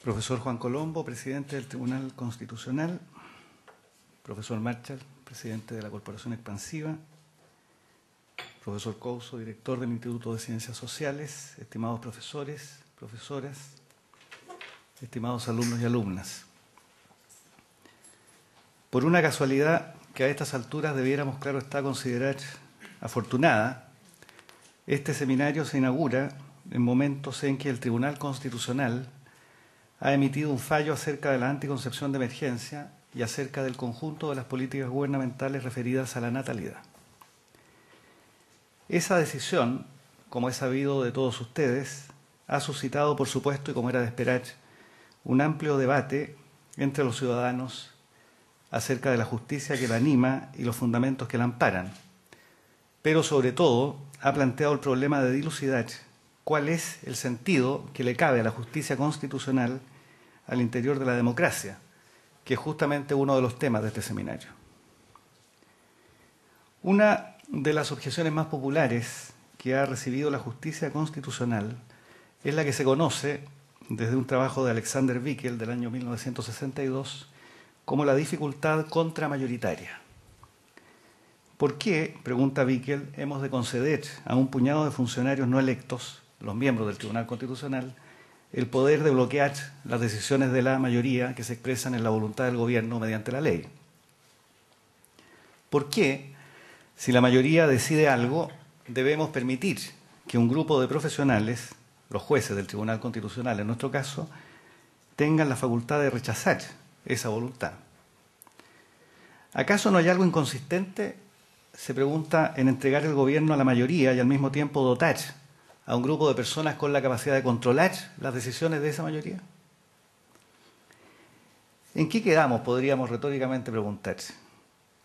Profesor Juan Colombo, presidente del Tribunal Constitucional. Profesor Marchal, presidente de la Corporación Expansiva. Profesor Couso, director del Instituto de Ciencias Sociales. Estimados profesores, profesoras, estimados alumnos y alumnas. Por una casualidad que a estas alturas debiéramos, claro está, considerar afortunada, este seminario se inaugura en momentos en que el Tribunal Constitucional ha emitido un fallo acerca de la anticoncepción de emergencia y acerca del conjunto de las políticas gubernamentales referidas a la natalidad. Esa decisión, como es sabido de todos ustedes, ha suscitado, por supuesto, y como era de esperar, un amplio debate entre los ciudadanos acerca de la justicia que la anima y los fundamentos que la amparan. Pero, sobre todo, ha planteado el problema de dilucidar cuál es el sentido que le cabe a la justicia constitucional al interior de la democracia, que es justamente uno de los temas de este seminario. Una de las objeciones más populares que ha recibido la justicia constitucional es la que se conoce desde un trabajo de Alexander Bickel del año 1962 como la dificultad contramayoritaria. ¿Por qué, pregunta Bickel, hemos de conceder a un puñado de funcionarios no electos, los miembros del Tribunal Constitucional, el poder de bloquear las decisiones de la mayoría que se expresan en la voluntad del gobierno mediante la ley? ¿Por qué, si la mayoría decide algo, debemos permitir que un grupo de profesionales, los jueces del Tribunal Constitucional en nuestro caso, tengan la facultad de rechazar esa voluntad? ¿Acaso no hay algo inconsistente, se pregunta, en entregar el gobierno a la mayoría y al mismo tiempo dotar a un grupo de personas con la capacidad de controlar las decisiones de esa mayoría? ¿En qué quedamos, podríamos retóricamente preguntarse?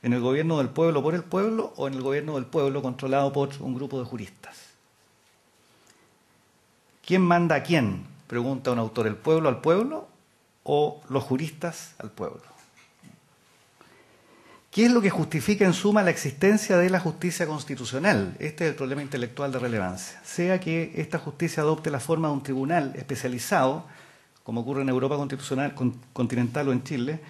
¿En el gobierno del pueblo por el pueblo o en el gobierno del pueblo controlado por un grupo de juristas? ¿Quién manda a quién? Pregunta un autor, ¿el pueblo al pueblo o los juristas al pueblo? ¿Qué es lo que justifica en suma la existencia de la justicia constitucional? Este es el problema intelectual de relevancia. Sea que esta justicia adopte la forma de un tribunal especializado, como ocurre en Europa continental o en Chile,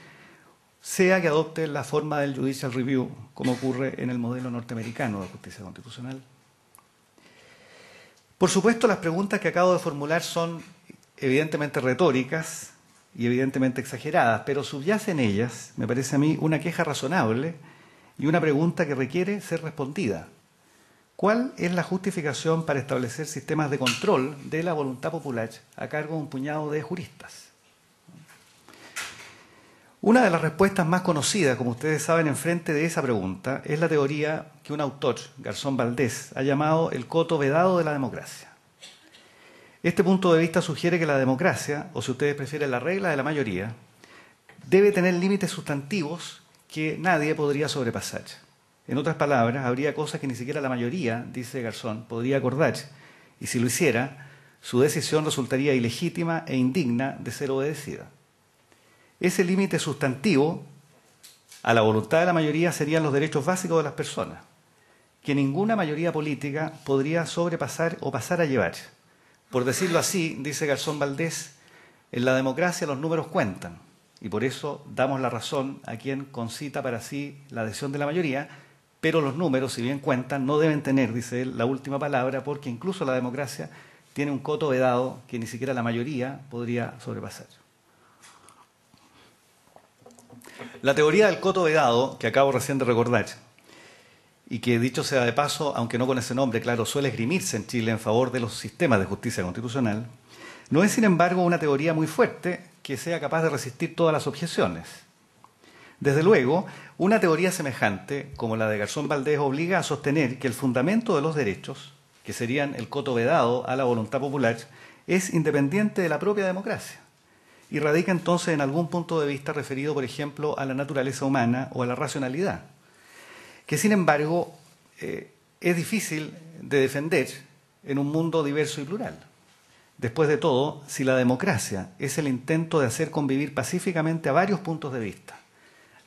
sea que adopte la forma del judicial review, como ocurre en el modelo norteamericano de justicia constitucional. Por supuesto, las preguntas que acabo de formular son evidentemente retóricas y evidentemente exageradas, pero subyace en ellas, me parece a mí, una queja razonable y una pregunta que requiere ser respondida. ¿Cuál es la justificación para establecer sistemas de control de la voluntad popular a cargo de un puñado de juristas? Una de las respuestas más conocidas, como ustedes saben, enfrente de esa pregunta, es la teoría que un autor, Garzón Valdés, ha llamado el coto vedado de la democracia. Este punto de vista sugiere que la democracia, o si ustedes prefieren la regla de la mayoría, debe tener límites sustantivos que nadie podría sobrepasar. En otras palabras, habría cosas que ni siquiera la mayoría, dice Garzón, podría acordar, y si lo hiciera, su decisión resultaría ilegítima e indigna de ser obedecida. Ese límite sustantivo a la voluntad de la mayoría serían los derechos básicos de las personas, que ninguna mayoría política podría sobrepasar o pasar a llevar. Por decirlo así, dice Garzón Valdés, en la democracia los números cuentan y por eso damos la razón a quien concita para sí la adhesión de la mayoría, pero los números, si bien cuentan, no deben tener, dice él, la última palabra, porque incluso la democracia tiene un coto vedado que ni siquiera la mayoría podría sobrepasar. La teoría del coto vedado, que acabo recién de recordar, y que, dicho sea de paso, aunque no con ese nombre, claro, suele esgrimirse en Chile en favor de los sistemas de justicia constitucional, no es, sin embargo, una teoría muy fuerte que sea capaz de resistir todas las objeciones. Desde luego, una teoría semejante, como la de Garzón Valdés, obliga a sostener que el fundamento de los derechos, que serían el coto vedado a la voluntad popular, es independiente de la propia democracia y radica entonces en algún punto de vista referido, por ejemplo, a la naturaleza humana o a la racionalidad, que sin embargo es difícil de defender en un mundo diverso y plural. Después de todo, si la democracia es el intento de hacer convivir pacíficamente a varios puntos de vista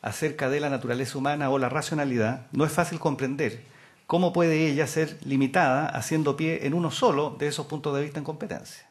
acerca de la naturaleza humana o la racionalidad, no es fácil comprender cómo puede ella ser limitada haciendo pie en uno solo de esos puntos de vista en competencia.